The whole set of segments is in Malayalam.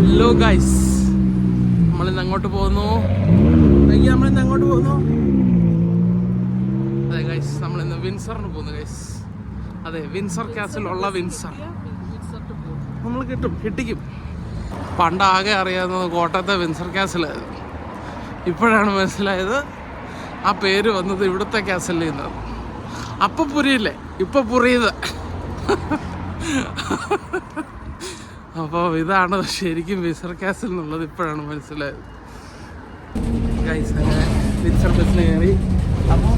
ഹലോ ഗൈസ്, നമ്മളിന്ന് അങ്ങോട്ട് പോകുന്നു. അതെ ഗൈസ്, നമ്മളിന്ന് വിൻസറിന് പോകുന്നു ഗൈസ്. അതെ, വിൻസർ കാസിലുള്ള വിൻസർ നമ്മൾ കിട്ടിക്കും. പണ്ടാകെ അറിയാവുന്നത് കോട്ടയത്തെ വിൻസർ കാസിലായിരുന്നു. ഇപ്പോഴാണ് മനസ്സിലായത് ആ പേര് വന്നത് ഇവിടുത്തെ കാസിലിൽ നിന്നത്. അപ്പം പുരിയില്ലേ, ഇപ്പം പുറിയത്. അപ്പോൾ ഇതാണ് ശരിക്കും വിൻസർ കാസിൽ എന്നുള്ളത് ഇപ്പോഴാണ് മനസ്സിലായത് ഗൈസ്. അങ്ങനെ വിൻസർ ബസ്സിന് കയറി. അപ്പോൾ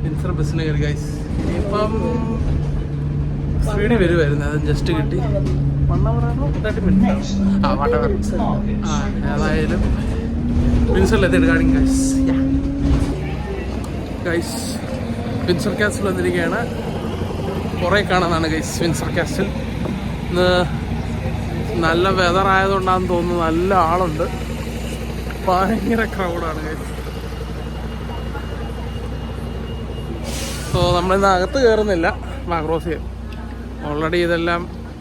വിൻസർ ബസ്സിന് കയറി ഗൈസ്. ഇനിയിപ്പം ഫ്രീഡി വരുമായിരുന്നു, അത് ജസ്റ്റ് കിട്ടി. 1 hour-ആണോ 30 minutes? whatever. ഏതായാലും വിൻസറിലെത്തിയിട്ട് കാണിക്കും ഗൈസ്. ഗൈസ്, വിൻസർ കാസിൽ വന്നിരിക്കുകയാണ്. കുറേ കാണാനാണ് ഗൈസ് വിൻസർ കാസിൽ. ഇന്ന് നല്ല വെതർ ആയതുകൊണ്ടാണെന്ന് തോന്നുന്നു, നല്ല ആളുണ്ട്, ഭയങ്കര ക്രൗഡാണ് ഗൈസ്. സോ നമ്മളിന്ന് അകത്ത് കയറുന്നില്ല, ക്രോസ് ചെയ്യും. ഓൾറെഡി ഇതെല്ലാം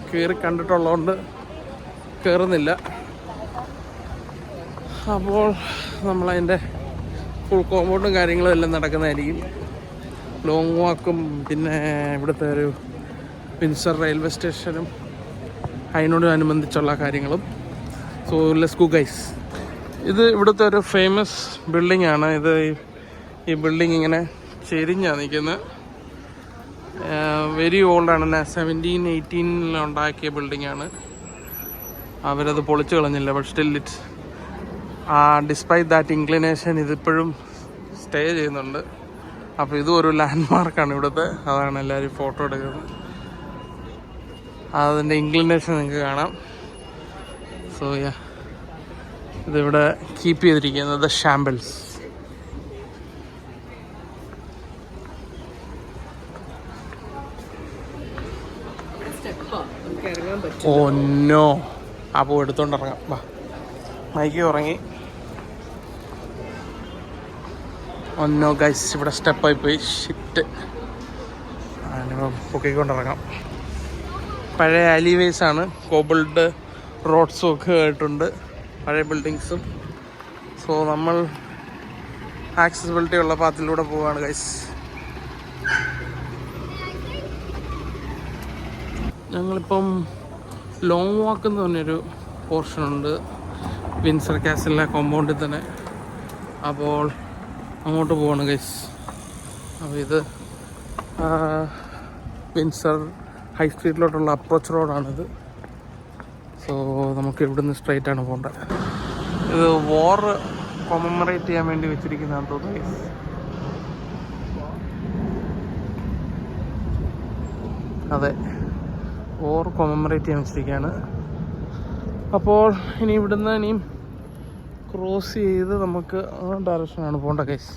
കയറി കണ്ടിട്ടുള്ളതുകൊണ്ട് കയറുന്നില്ല. അപ്പോൾ നമ്മളതിൻ്റെ ഫുൾ കോമ്പൗണ്ടും കാര്യങ്ങളും എല്ലാം നടക്കുന്നതായിരിക്കും. ലോങ് വാക്കും പിന്നെ ഇവിടുത്തെ ഒരു വിൻസർ റെയിൽവേ സ്റ്റേഷനും അതിനോടനുബന്ധിച്ചുള്ള കാര്യങ്ങളും. So let's go guys. ഇത് ഇവിടുത്തെ ഒരു ഫേമസ് ബിൽഡിംഗ് ആണ്. ഇത് ഈ ബിൽഡിംഗ് ഇങ്ങനെ ചെരിഞ്ഞാണ് നിൽക്കുന്നത്. വെരി ഓൾഡാണ്. 1718 ഉണ്ടാക്കിയ ബിൽഡിംഗ് ആണ്. അവരത് പൊളിച്ചു കളഞ്ഞില്ല. But still it's despite that inclination ഇതിപ്പോഴും സ്റ്റേ ചെയ്യുന്നുണ്ട്. അപ്പോൾ ഇതും ഒരു ലാൻഡ് മാർക്കാണ് ഇവിടുത്തെ. അതാണ് എല്ലാവരും ഫോട്ടോ എടുക്കുന്നത്. അതിൻ്റെ ഇൻക്ലിനേഷൻ നിങ്ങൾക്ക് കാണാം. സോ ഇതിവിടെ കീപ്പ് ചെയ്തിരിക്കുന്നത് ഷാമ്പിൾസ്. Oh no. അപ്പോൾ എടുത്തോണ്ടിറങ്ങാം. വാ, മൈക്ക് ഉറങ്ങി. ഒന്നോ ഗൈസ്, ഇവിടെ സ്റ്റെപ്പായി പോയി. ഷിറ്റ്. പൊക്കിക്കൊണ്ടിറങ്ങാം. പഴയ ആലിവേസ് ആണ്. കോബിൾഡ് റോഡ്സും ഒക്കെ ആയിട്ടുണ്ട്, പഴയ ബിൽഡിങ്സും. സോ നമ്മൾ ആക്സസിബിലിറ്റി ഉള്ള പാത്തിലൂടെ പോവുകയാണ് ഗൈസ്. ഞങ്ങളിപ്പം ലോങ് വാക്ക് എന്ന് പറഞ്ഞൊരു പോർഷനുണ്ട് വിൻസർ കാസിലെ കോമ്പൗണ്ടിൽ തന്നെ. അപ്പോൾ അങ്ങോട്ട് പോവാണ് ഗൈസ്. അപ്പോൾ ഇത് വിൻസർ ഹൈ സ്ട്രീറ്റിലോട്ടുള്ള അപ്രോച്ച് റോഡാണിത്. സോ നമുക്ക് ഇവിടുന്ന് സ്ട്രൈറ്റ് ആണ് പോകേണ്ടത്. ഇത് വാർ കൊമമറേറ്റ് ചെയ്യാൻ വേണ്ടി വെച്ചിരിക്കുന്നതാണെന്ന് തോന്നുന്നു ഗൈസ്. അതെ, വാർ കൊമമറേറ്റ് ചെയ്യാൻ വെച്ചിരിക്കുകയാണ്. അപ്പോൾ ഇനി ഇവിടുന്ന് ഇനിയും ക്രോസ് ചെയ്ത് നമുക്ക് ആ ഡയറക്ഷനാണ് പോകേണ്ട ഗൈസ്.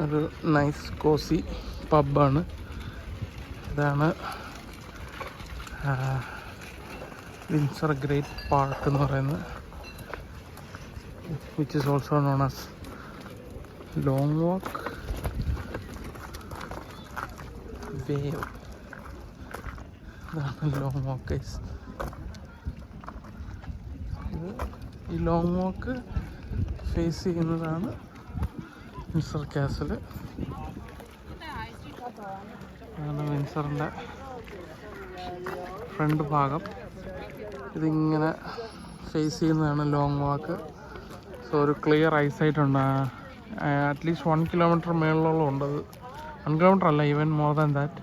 ഒരു നൈസ് കോസി പബ്ബാണ്. ഇതാണ് വിൻസർ ഗ്രേറ്റ് പാർക്ക് എന്ന് പറയുന്നത്, which is also known as long walk wave. ഇതാണ് ലോങ് വാക്ക് ഗൈസ്. ഈ ലോങ് വാക്ക് ഫേസ് ചെയ്യുന്നതാണ് വിൻസർ കാസിൽ. അതാണ് വിൻസറിൻ്റെ ഫ്രണ്ട് ഭാഗം. ഇതിങ്ങനെ ഫേസ് ചെയ്യുന്നതാണ് ലോങ് വാക്ക്. സോ ഒരു ക്ലിയർ ഐസൈറ്റ് ഉണ്ട്. അറ്റ്ലീസ്റ്റ് 1 kilometer മേളിലോളം ഉണ്ടത്. 1 kilometer അല്ല, ഈവൻ മോർ ദാൻ ദാറ്റ്.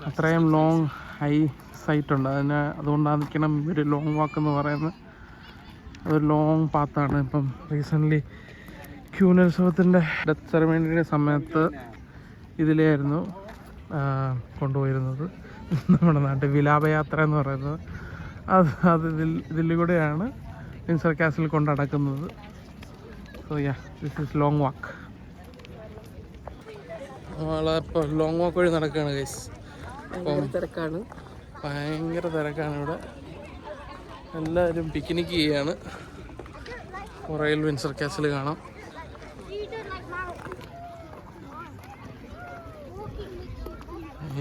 അത്രയും ലോങ് ഹൈ സൈറ്റ് ഉണ്ട്. അതുകൊണ്ടായിരിക്കണം ഒരു ലോങ് വാക്ക് എന്ന് പറയുന്നത്. അതൊരു ലോങ് പാത്താണ്. ഇപ്പം റീസെൻ്റ്ലി ക്യൂനോത്സവത്തിൻ്റെ ഡെത്ത് സെറമണിയുടെ സമയത്ത് ഇതിലായിരുന്നു കൊണ്ടുപോയിരുന്നത്. നമ്മുടെ നാട്ടിൽ വിലാപയാത്ര എന്ന് പറയുന്നത് അത് ഇതിലൂടെയാണ് വിൻസർ കാസിൽ കൊണ്ട് നടക്കുന്നത്. സോ ദിസ് ഈസ് ലോങ് വാക്ക്. നമ്മളിപ്പോൾ ലോങ് വാക്ക് വഴി നടക്കുകയാണ് ഗൈസ്. ഭയങ്കര തിരക്കാണ് ഇവിടെ. എല്ലാവരും പിക്നിക്ക് ചെയ്യാണ്. റോയൽ വിൻസർ കാസിൽ കാണാം.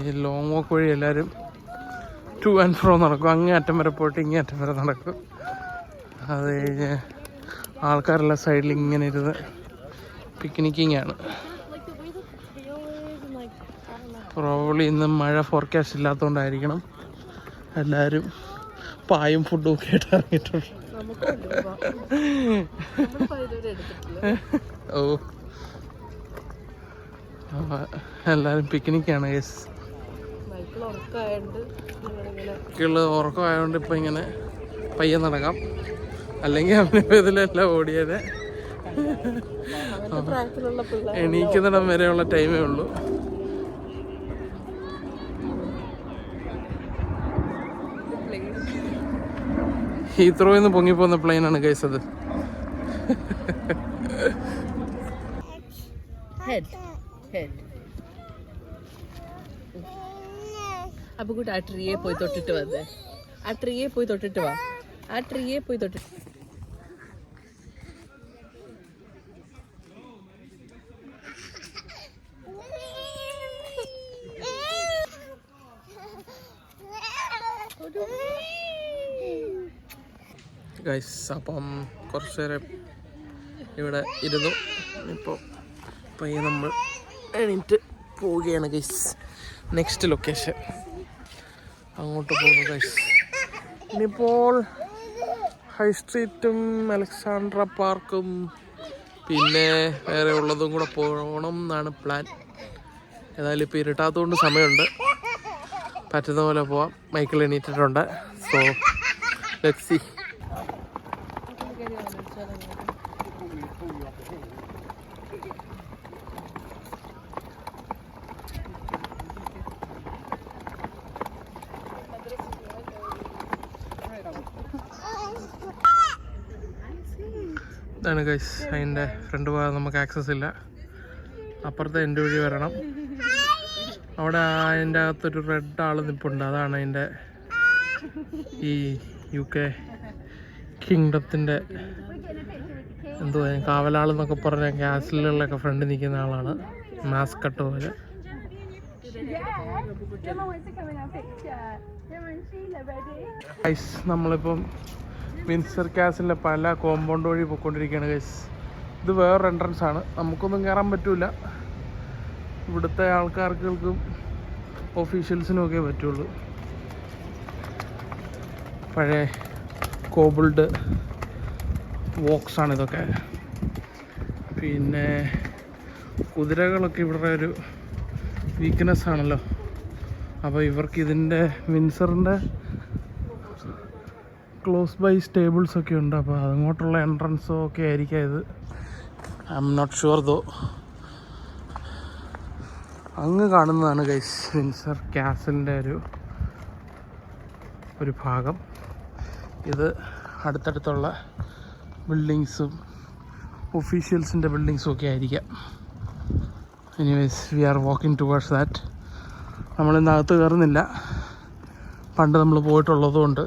ഈ ലോങ് വാക്ക് വഴി എല്ലാവരും ടു ആൻഡ് ഫ്രോ നടക്കും. അങ്ങേ അറ്റം വരെ പോയിട്ട് ഇങ്ങേ അറ്റം വരെ നടക്കും. അത് കഴിഞ്ഞ് ആൾക്കാരെല്ലാം സൈഡിൽ ഇങ്ങനെ ഇരുന്ന് പിക്നിക്കിങ് ആണ്. പ്രോബ്ലി ഇന്ന് മഴ ഫോർകാസ്റ്റ് ഇല്ലാത്തതുകൊണ്ടായിരിക്കണം എല്ലാവരും പായും ഫുഡും ഒക്കെ ആയിട്ട് ഇറങ്ങിയിട്ടുണ്ട്. ഓ എല്ലാവരും പിക്നിക്കാണ്. യെസ്, ഉറക്കമായതുകൊണ്ട് ഇപ്പം ഇങ്ങനെ പയ്യെ നടക്കാം. അല്ലെങ്കിൽ അവനിപ്പോൾ ഇതിലെല്ലാം ഓടിയത്. എണീക്കുന്നിടം വരെയുള്ള ടൈമേ ഉള്ളൂ. ഹീത്രോയിൽ നിന്ന് പൊങ്ങിപ്പോകുന്ന പ്ലെയിനാണ് ഗൈസ് അത്. അപ്പൊ കൂട്ട് ആ ട്രീയെ പോയി തൊട്ടിട്ട് വന്നേ. ആ ട്രീയെ പോയി തൊട്ടിട്ട് വാ. ആ ട്രീയെ പോയി തൊട്ടിട്ട് ഗൈസ്. അപ്പം കുറച്ച് നേരം ഇവിടെ ഇരുന്നു. ഇപ്പോൾ പയ്യെ നമ്മൾ എണീറ്റ് പോവുകയാണ് ഗൈസ്. നെക്സ്റ്റ് ലൊക്കേഷൻ അങ്ങോട്ട് പോകുന്നു ഗൈസ്. ഇനിയിപ്പോൾ ഹൈ സ്ട്രീറ്റും അലക്സാണ്ട്ര പാർക്കും പിന്നെ വേറെ ഉള്ളതും കൂടെ പോകണം എന്നാണ് പ്ലാൻ. ഏതായാലും ഇപ്പോൾ ഇരുട്ടാത്തതുകൊണ്ട് സമയമുണ്ട്. പറ്റുന്ന പോലെ പോവാം. മൈക്കിൾ എണീറ്റിട്ടുണ്ട്. So let's see. ഇതാണ് ഗൈസ് അതിൻ്റെ ഫ്രണ്ട് ഭാഗം. നമുക്ക് ആക്സസ് ഇല്ല. അപ്പുറത്തെ എൻ്റെ വഴി വരണം. അവിടെ അതിൻ്റെ അകത്തൊരു റെഡ് ആൾ നിൽപ്പുണ്ട്. അതാണ് അതിൻ്റെ ഈ UK കിങ്ഡത്തിൻ്റെ എന്തുവാ കാവലാളെന്നൊക്കെ പറഞ്ഞ കാസിലുകളിലൊക്കെ ഫ്രണ്ട് നിൽക്കുന്ന ആളാണ്. മാസ്കട്ട് പോലെ. ഗൈസ് നമ്മളിപ്പം വിൻസർ കാസിലെ പല കോമ്പൗണ്ട് വഴി പോയിക്കൊണ്ടിരിക്കുകയാണ് ഗൈസ്. ഇത് വേറൊരു എൻട്രൻസ് ആണ്. നമുക്കൊന്നും കയറാൻ പറ്റില്ല. ഇവിടുത്തെ ആൾക്കാർക്കും ഒഫീഷ്യൽസിനും ഒക്കെ പറ്റുള്ളൂ. പഴയ കോബിൾഡ് വോക്സാണ് ഇതൊക്കെ. പിന്നെ കുതിരകളൊക്കെ ഇവിടെ ഒരു വീക്ക്നെസ് ആണല്ലോ. അപ്പോൾ ഇവർക്ക് ഇതിൻ്റെ വിൻസറിൻ്റെ ക്ലോസ് ബൈ സ്റ്റേബിൾസ് ഒക്കെ ഉണ്ട്. അപ്പോൾ അങ്ങോട്ടുള്ള എൻട്രൻസോ ഒക്കെ ആയിരിക്കാം ഇത്. ഐ എം നോട്ട് ഷുവർ ദോ. അങ്ങ് കാണുന്നതാണ് ഗൈസ് വിൻസർ കാസിലിൻ്റെ ഒരു ഭാഗം. ഇത് അടുത്തടുത്തുള്ള ബിൽഡിങ്സും ഒഫീഷ്യൽസിൻ്റെ ബിൽഡിങ്സും ഒക്കെ ആയിരിക്കാം. Anyways we are walking towards that. നമ്മളിന്നകത്ത് കയറുന്നില്ല. പണ്ട് നമ്മൾ പോയിട്ടുള്ളതുകൊണ്ട്.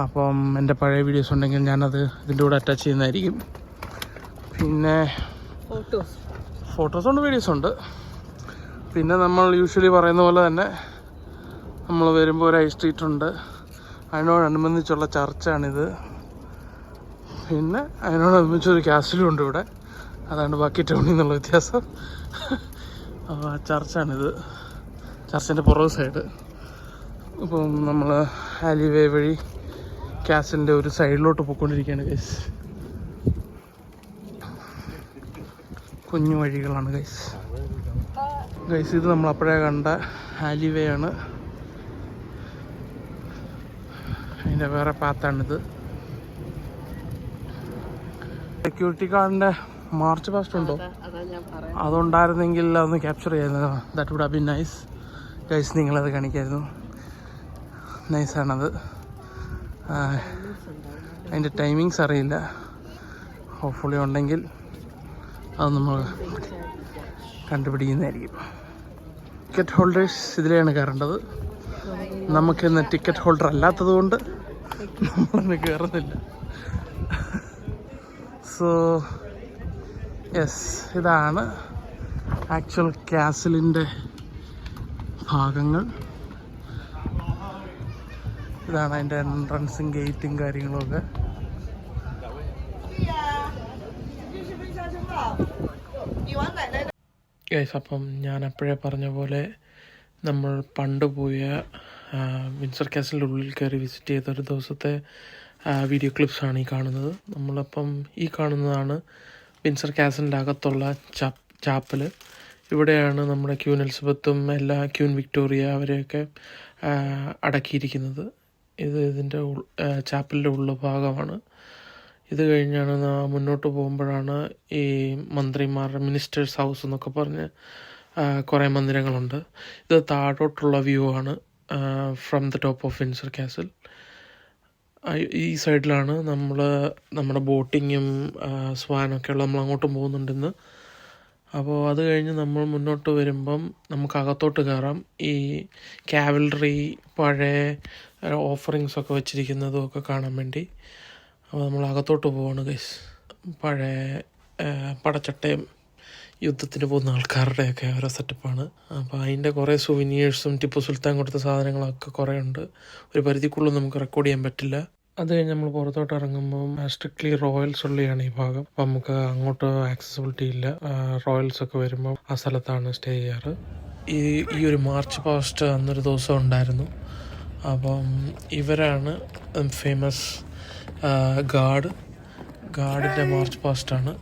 അപ്പം എൻ്റെ പഴയ വീഡിയോസ് ഉണ്ടെങ്കിൽ ഞാനത് ഇതിൻ്റെ കൂടെ അറ്റാച്ച് ചെയ്യുന്നതായിരിക്കും. പിന്നെ ഫോട്ടോസുണ്ട്, വീഡിയോസുണ്ട്. പിന്നെ നമ്മൾ യൂഷ്വലി പറയുന്ന പോലെ തന്നെ നമ്മൾ വരുമ്പോൾ ഒരു ഹൈ സ്ട്രീറ്റ് ഉണ്ട്. അതിനോടനുബന്ധിച്ചുള്ള ചർച്ചാണിത്. പിന്നെ അതിനോടനുബന്ധിച്ചൊരു കാസിലും ഉണ്ട് ഇവിടെ. അതാണ് ബാക്കി ടൗണിൽ നിന്നുള്ള വ്യത്യാസം. അപ്പോൾ ആ ചർച്ചാണിത്. ചർച്ചിൻ്റെ പുറകു സൈഡ്. ഇപ്പം നമ്മൾ ആലിവേ വഴി കാസിലിൻ്റെ ഒരു സൈഡിലോട്ട് പോയിക്കൊണ്ടിരിക്കുകയാണ് ഗൈസ്. കുഞ്ഞു വഴികളാണ് ഗൈസ്. ഇത് നമ്മൾ അപ്പോഴേ കണ്ട ആലിവേ ആണ്. അതിൻ്റെ വേറെ പാത്താണിത്. സെക്യൂരിറ്റി ഗാർഡിൻ്റെ മാർച്ച് പാസ്റ്റ് ഉണ്ടോ? അതുണ്ടായിരുന്നെങ്കിൽ അതൊന്ന് ക്യാപ്ചർ ചെയ്യായിരുന്നു. That would have been nice guys. നിങ്ങളത് കാണിക്കായിരുന്നു. നൈസാണത്. അതിൻ്റെ ടൈമിങ്സ് അറിയില്ല. ഹോപ്പ്ഫുള്ളി ഉണ്ടെങ്കിൽ അത് നമ്മൾ കണ്ടുപിടിക്കുന്നതായിരിക്കും. Ticket holders ഇതിലെയാണ് കയറേണ്ടത്. നമുക്കിന്ന് ടിക്കറ്റ് ഹോൾഡർ അല്ലാത്തത് കൊണ്ട് നമ്മളൊന്ന് കയറുന്നില്ല. സോ യെസ്, ഇതാണ് ആക്ച്വൽ കാസിലിൻ്റെ ഭാഗങ്ങൾ. ഇതാണ് അതിൻ്റെ എൻട്രൻസും ഗേറ്റും കാര്യങ്ങളൊക്കെ. ഗൈസ്, അപ്പം ഞാൻ അപ്പോഴേ പറഞ്ഞ പോലെ നമ്മൾ പണ്ട് പോയ വിൻസർ കാസിലിൻ്റെ ഉള്ളിൽ കയറി വിസിറ്റ് ചെയ്ത ഒരു ദിവസത്തെ വീഡിയോ ക്ലിപ്സാണ് ഈ കാണുന്നത്. നമ്മളപ്പം ഈ കാണുന്നതാണ് വിൻസർ കാസിലിൻ്റെ അകത്തുള്ള ചാപ്പൽ. ഇവിടെയാണ് നമ്മുടെ ക്യൂൻ എലിസബത്തും എല്ലാ ക്യൂൻ വിക്ടോറിയ അവരെയൊക്കെ അടക്കിയിരിക്കുന്നത്. ഇതിൻ്റെ ചാപ്പലിൻ്റെ ഉള്ള ഭാഗമാണ്. ഇത് കഴിഞ്ഞാണ് മുന്നോട്ട് പോകുമ്പോഴാണ് ഈ മന്ത്രിമാരുടെ മിനിസ്റ്റേഴ്സ് ഹൗസ് എന്നൊക്കെ പറഞ്ഞ് കുറേ മന്ദിരങ്ങളുണ്ട്. ഇത് താഴോട്ടുള്ള വ്യൂ ആണ് from the top of Windsor castle. ഈ സൈഡിലാണ് നമ്മുടെ ബോട്ടിങ്ങും സ്വാനൊക്കെ ഉള്ള നമ്മൾ അങ്ങോട്ടും പോകുന്നുണ്ടെന്ന്. അപ്പോൾ അത് കഴിഞ്ഞ് നമ്മൾ മുന്നോട്ട് വരുമ്പം നമുക്ക് അകത്തോട്ട് കയറാം. ഈ കാവലറി പഴയ ഓഫറിങ്സൊക്കെ വെച്ചിരിക്കുന്നതും ഒക്കെ കാണാൻ വേണ്ടി. അപ്പോൾ നമ്മൾ അകത്തോട്ട് പോവാണ് ഗൈസ്. പഴയ പടച്ചട്ടയും യുദ്ധത്തിന് പോകുന്ന ആൾക്കാരുടെയൊക്കെ ഓരോ സെറ്റപ്പാണ്. അപ്പോൾ അതിൻ്റെ കുറേ സുവനീഴ്സും ടിപ്പു സുൽത്താൻ കൊടുത്ത സാധനങ്ങളൊക്കെ കുറേ ഉണ്ട്. ഒരു പരിധിക്കുള്ളിൽ നമുക്ക് റെക്കോർഡ് ചെയ്യാൻ പറ്റില്ല. അത് കഴിഞ്ഞ് നമ്മൾ പുറത്തോട്ട് ഇറങ്ങുമ്പം സ്ട്രിക്ട്ലി റോയൽസ് ഉള്ളിയാണ് ഈ ഭാഗം. അപ്പം നമുക്ക് അങ്ങോട്ട് ആക്സസിബിലിറ്റി ഇല്ല. റോയൽസൊക്കെ വരുമ്പോൾ ആ സ്ഥലത്താണ് സ്റ്റേ ചെയ്യാറ്. ഈ ഒരു മാർച്ച് പാസ്റ്റ് അന്നൊരു ദിവസം ഉണ്ടായിരുന്നു. അപ്പം ഇവരാണ് ഫേമസ് ഗാർഡിൻ്റെ മാർച്ച് പാസ്റ്റാണ്.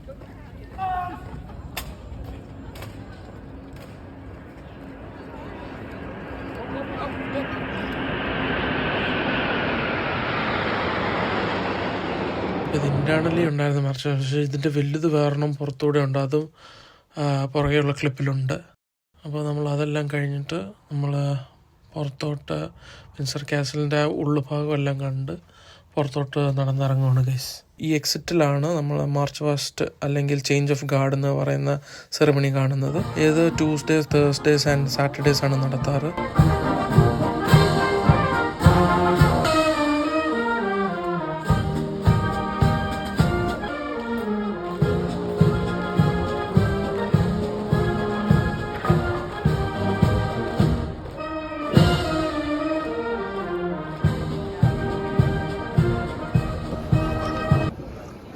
ഇത് ഇൻറ്റേർണലി ഉണ്ടായിരുന്ന മാർച്ച്, പക്ഷേ ഇതിൻ്റെ വലുത് വേറെണ്ണം പുറത്തൂടെ ഉണ്ട്. അതും പുറകെയുള്ള ക്ലിപ്പിലുണ്ട്. അപ്പോൾ നമ്മൾ അതെല്ലാം കഴിഞ്ഞിട്ട് നമ്മൾ പുറത്തോട്ട് വിൻസർ കാസിലിൻ്റെ ഉള്ളുഭാഗം എല്ലാം കണ്ട് പുറത്തോട്ട് നടന്നിറങ്ങുകയാണ് ഗൈസ്. ഈ എക്സിറ്റിലാണ് നമ്മൾ മാർച്ച് പാസ്റ്റ് അല്ലെങ്കിൽ ചേഞ്ച് ഓഫ് ഗാർഡ് എന്ന് പറയുന്ന സെറിമണി കാണുന്നത്. ഏത് ട്യൂസ്ഡേസ്, തേഴ്സ്ഡേസ് ആൻഡ് സാറ്റർഡേസ് ആണ് നടത്താറ്.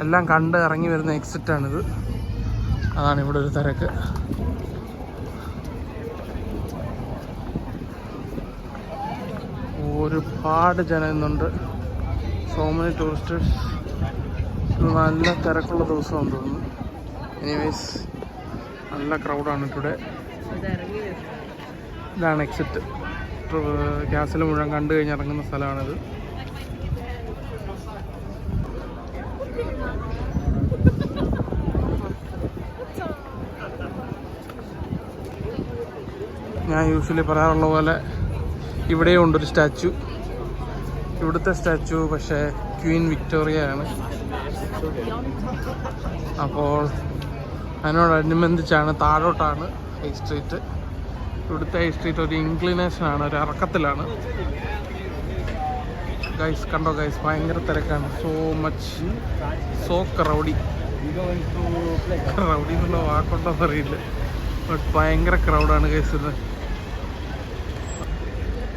എല്ലാം കണ്ട് ഇറങ്ങി വരുന്ന എക്സിറ്റാണിത്. അതാണ് ഇവിടെ ഒരു തിരക്ക്. ഒരുപാട് ജനം ഇന്നുണ്ട്. So many tourists. നല്ല തിരക്കുള്ള ദിവസമാണെന്ന് തോന്നുന്നു. എനിവേസ് നല്ല ക്രൗഡാണ് ഇവിടെ. ഇതാണ് എക്സിറ്റ്. കാസിൽ മുഴുവൻ കണ്ടു കഴിഞ്ഞ് ഇറങ്ങുന്ന സ്ഥലമാണിത്. ഞാൻ യൂഷ്വലി പറയാറുള്ള പോലെ ഇവിടെയും ഉണ്ടൊരു സ്റ്റാച്ചു. ഇവിടുത്തെ സ്റ്റാച്ചു പക്ഷേ ക്വീൻ വിക്ടോറിയ ആണ്. അപ്പോൾ അതിനോടനുബന്ധിച്ചാണ് താഴോട്ടാണ് ഹൈ സ്ട്രീറ്റ്. ഇവിടുത്തെ ഹൈ സ്ട്രീറ്റ് ഒരു ഇൻക്ലിനേഷനാണ്, ഒരു ഇറക്കത്തിലാണ്. ഗൈസ് കണ്ടോ ഗൈസ്, ഭയങ്കര തിരക്കാണ്. സോ ക്രൗഡി എന്നുള്ള വാക്കുണ്ടോ അറിയില്ല, ബട്ട് ഭയങ്കര ക്രൗഡാണ് ഗൈസ്.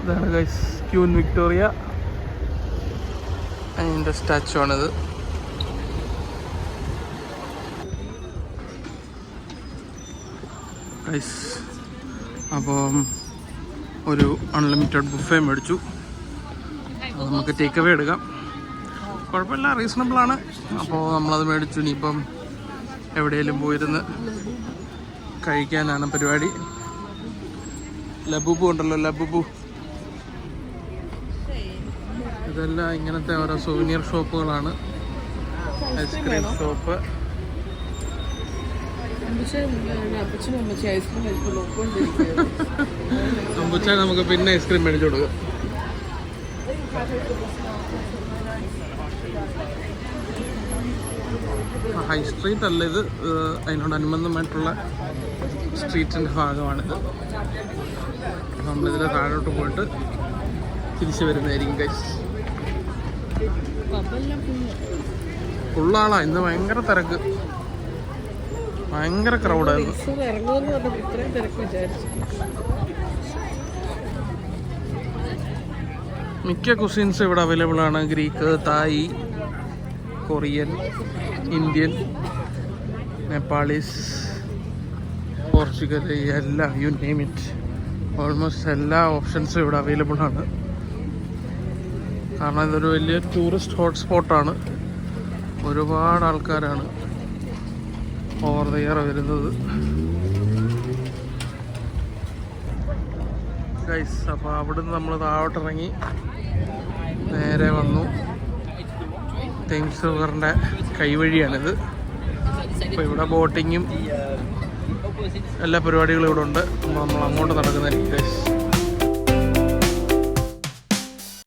ഇതാണ് ഗൈസ് ക്യൂൻ വിക്ടോറിയ. അതിൻ്റെ സ്റ്റാച്ചു ആണിത്. ഗൈസ് അപ്പം ഒരു അൺലിമിറ്റഡ് ബുഫേ മേടിച്ചു. അത് നമുക്ക് ടേക്ക് അവേ എടുക്കാം. കുഴപ്പമില്ല, റീസണബിളാണ്. അപ്പോൾ നമ്മളത് മേടിച്ചു. ഇനിയിപ്പം എവിടെയെങ്കിലും പോയിരുന്ന് കഴിക്കാനാണ് പരിപാടി. ലബുബു ഉണ്ടല്ലോ, ലബുബു. ഇതെല്ലാം ഇങ്ങനത്തെ ഓരോ സുവനീർ ഷോപ്പുകളാണ്. Ice cream shop. അമ്പുച്ച നമുക്ക് പിന്നെ ഐസ്ക്രീം മേടിച്ചു കൊടുക്കാം. ഹൈ സ്ട്രീറ്റ് അല്ല ഇത്, അതിനോടനുബന്ധമായിട്ടുള്ള സ്ട്രീറ്റിൻ്റെ ഭാഗമാണിത്. നമ്മളിതിൽ താഴോട്ട് പോയിട്ട് തിരിച്ചു വരുന്നതായിരിക്കും ഗൈസ്. ഫുള്ളാളാ. ഇന്ന് ഭയങ്കര തിരക്ക്, ഭയങ്കര ക്രൗഡായിരുന്നു. ഇറങ്ങുമെന്ന് പറഞ്ഞപ്പോൾ ഇത്രയും തിരക്ക് വിചാരിച്ചു. മിക്ക കുസിൻസ് ഇവിടെ അവൈലബിൾ ആണ്. ഗ്രീക്ക്, തായ്, കൊറിയൻ, ഇന്ത്യൻ, നേപ്പാളീസ്, പോർച്ചുഗൽ, എല്ലാം, യു നെയിം ഇറ്റ്, ഓൾമോസ്റ്റ് എല്ലാ ഓപ്ഷൻസും ഇവിടെ അവൈലബിൾ ആണ്. കാരണം ഇതൊരു വലിയ ടൂറിസ്റ്റ് ഹോട്ട്സ്പോട്ടാണ്. ഒരുപാട് ആൾക്കാരാണ് ഓവർ ദ ഇയർ വരുന്നത്. ഗൈസ്, അപ്പോൾ അവിടുന്ന് നമ്മൾ താഴോട്ടിറങ്ങി നേരെ വന്നു. തെങ്സ് റിവറിൻ്റെ കൈവഴിയാണിത്. അപ്പോൾ ഇവിടെ ബോട്ടിങ്ങും എല്ലാ പരിപാടികളും ഇവിടെ ഉണ്ട്. അപ്പോൾ നമ്മൾ അങ്ങോട്ട് നടക്കുന്നതായിരിക്കും ഗൈസ്.